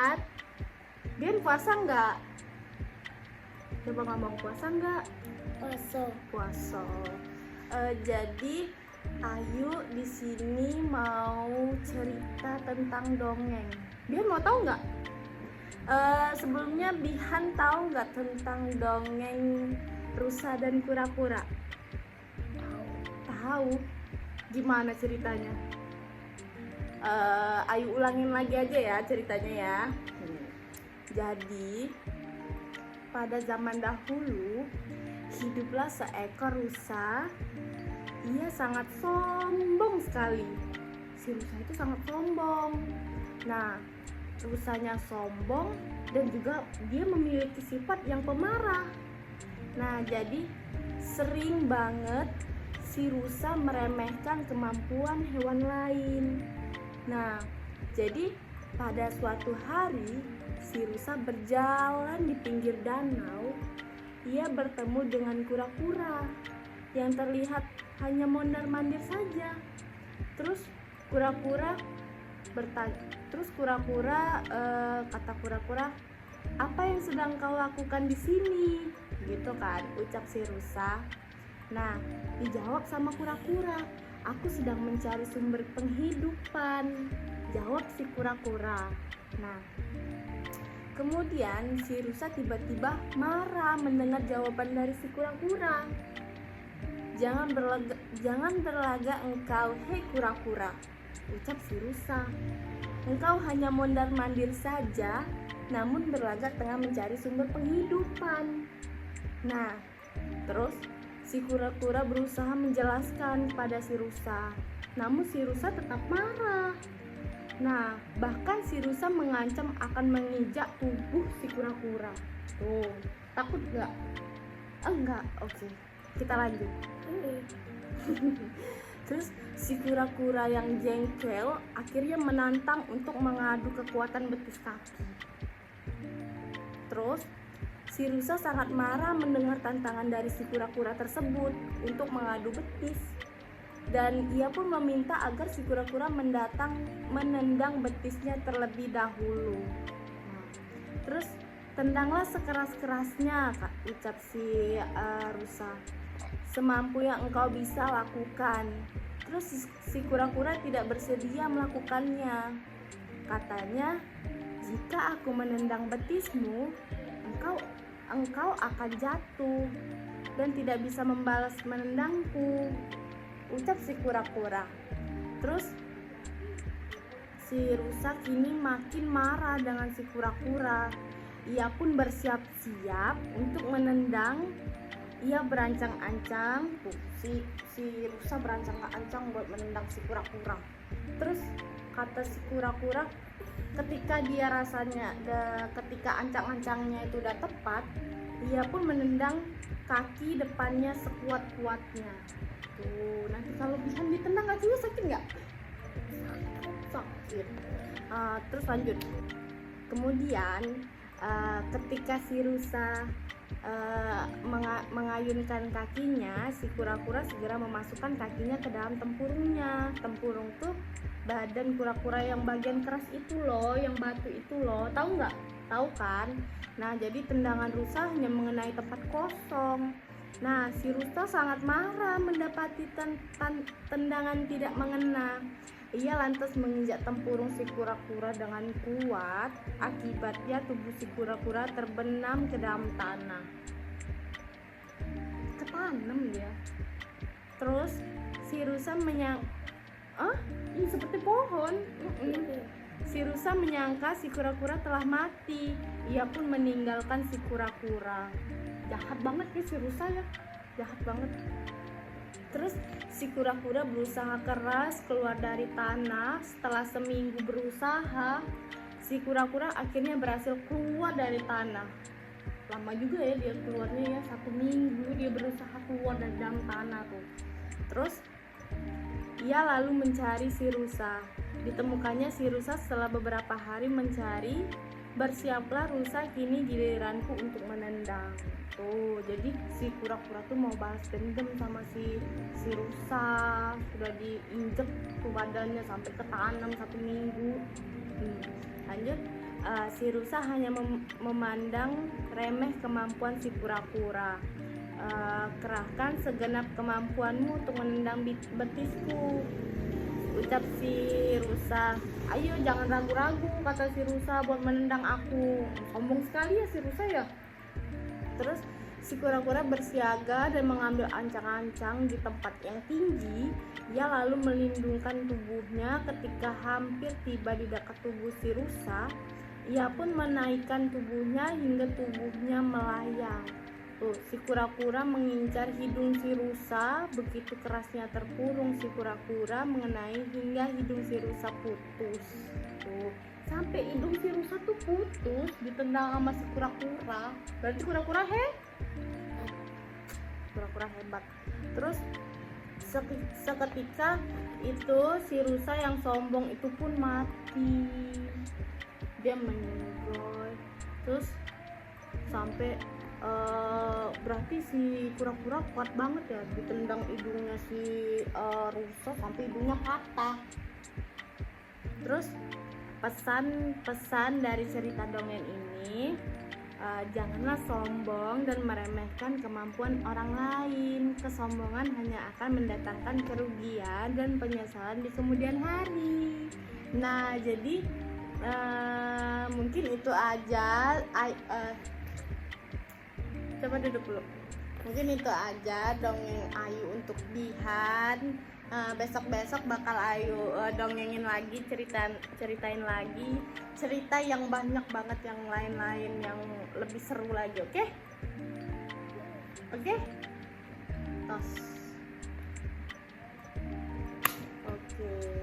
sehat. Bian puasa nggak? Coba ngomong puasa nggak? Puasa. Jadi Ayu di sini mau cerita tentang dongeng. Bian mau tahu nggak? Sebelumnya Bihan tahu nggak tentang dongeng rusa dan kura-kura? Tahu. Gimana ceritanya? Ayu ulangin lagi aja ya ceritanya ya. Jadi pada zaman dahulu hiduplah seekor rusa. Ia sangat sombong sekali. Si rusa itu sangat sombong. Nah, rusanya sombong dan juga dia memiliki sifat yang pemarah. Nah, jadi sering banget si rusa meremehkan kemampuan hewan lain. Nah, jadi pada suatu hari si rusa berjalan di pinggir danau. Ia bertemu dengan kura-kura yang terlihat hanya mondar-mandir saja. Terus kura-kura bertanya, kata kura-kura, "Apa yang sedang kau lakukan di sini?" Gitu kan, ucap si rusa. Nah, dijawab sama kura-kura, "Aku sedang mencari sumber penghidupan," jawab si kura-kura. Nah, kemudian si rusa tiba-tiba marah mendengar jawaban dari si kura-kura. Jangan berlagak engkau, hei kura-kura," ucap si rusa. "Engkau hanya mondar-mandir saja, namun berlagak tengah mencari sumber penghidupan." Nah, terus si kura-kura berusaha menjelaskan pada si rusa, namun si rusa tetap marah. Nah, bahkan si rusa mengancam akan menginjak tubuh si kura-kura. Tuh, takut gak? Enggak, oke. Kita lanjut. Terus si kura-kura yang jengkel akhirnya menantang untuk mengadu kekuatan betis kaki. Terus si rusa sangat marah mendengar tantangan dari si kura-kura tersebut untuk mengadu betis. Dan ia pun meminta agar si kura-kura menendang betisnya terlebih dahulu. Nah, terus "Tendanglah sekeras-kerasnya," ucap si rusa, "semampu yang engkau bisa lakukan." Terus si kura-kura tidak bersedia melakukannya. Katanya, "Jika aku menendang betismu, engkau akan jatuh dan tidak bisa membalas menendangku," ucap si kura-kura. Terus si rusa kini makin marah dengan si kura-kura. Ia pun bersiap-siap untuk menendang. Ia berancang-ancang, si rusa berancang-ancang buat menendang si kura-kura. Terus kata si kura-kura, ketika ancang-ancangnya itu udah tepat, ia pun menendang kaki depannya sekuat-kuatnya. Tuh, nanti kalau bisa ditendang kakinya sakit nggak? Sakit. Terus lanjut. Kemudian ketika si rusa mengayunkan kakinya, si kura-kura segera memasukkan kakinya ke dalam tempurungnya. Tempurung tuh badan kura-kura yang bagian keras itu loh, yang batu itu loh. Tahu nggak? Tahu kan? Nah, jadi tendangan rusa hanya mengenai tempat kosong. Nah, si rusa sangat marah mendapati tendangan tidak mengena. Ia lantas menginjak tempurung si kura-kura dengan kuat. Akibatnya tubuh si kura-kura terbenam ke dalam tanah. Ketanam dia. Terus si rusa ini seperti pohon. Si rusa menyangka si kura-kura telah mati. Ia pun meninggalkan si kura-kura. Jahat banget ya si rusa ya. Jahat banget. Terus si kura-kura berusaha keras keluar dari tanah. Setelah seminggu berusaha, si kura-kura akhirnya berhasil keluar dari tanah. Lama juga ya dia keluarnya ya, 1 minggu dia berusaha keluar dari dalam tanah tuh. Terus ia lalu mencari si rusa. Ditemukannya si rusa setelah beberapa hari mencari. "Bersiaplah rusa, kini giliranku untuk menendang." Tuh, jadi si kura-kura tuh mau balas dendam sama si rusa. Sudah diinjek tuh badannya sampai ketanam 1 minggu. Lanjut. Si rusa hanya memandang remeh kemampuan si kura-kura. Kerahkan segenap kemampuanmu untuk menendang betisku, ucap si rusa. Ayo jangan ragu-ragu, kata si rusa, buat menendang aku. Sombong sekali ya si rusa ya. Terus si kura-kura bersiaga dan mengambil ancang-ancang di tempat yang tinggi. Ia lalu melindungkan tubuhnya. Ketika hampir tiba di dekat tubuh si rusa, ia pun menaikkan tubuhnya hingga tubuhnya melayang. Si kura-kura mengincar hidung si rusa. Begitu kerasnya terkurung si kura-kura mengenai hingga hidung si rusa putus. Sampai hidung si rusa tuh putus ditendang sama si kura-kura. Berarti kura-kura hebat. Terus seketika itu si rusa yang sombong itu pun mati. Dia meninggal. Terus sampai berarti si kura-kura kuat banget ya, ditendang hidungnya si rusa sampai hidungnya patah. Terus pesan dari cerita dongeng ini, janganlah sombong dan meremehkan kemampuan orang lain. Kesombongan hanya akan mendatangkan kerugian dan penyesalan di kemudian hari. Nah, jadi mungkin itu aja. Coba duduk dulu. Mungkin itu aja dongeng Ayu untuk Dihan. Besok-besok bakal Ayu dongengin lagi, ceritain lagi cerita yang banyak banget, yang lain-lain yang lebih seru lagi. Oke? Tos. Oke.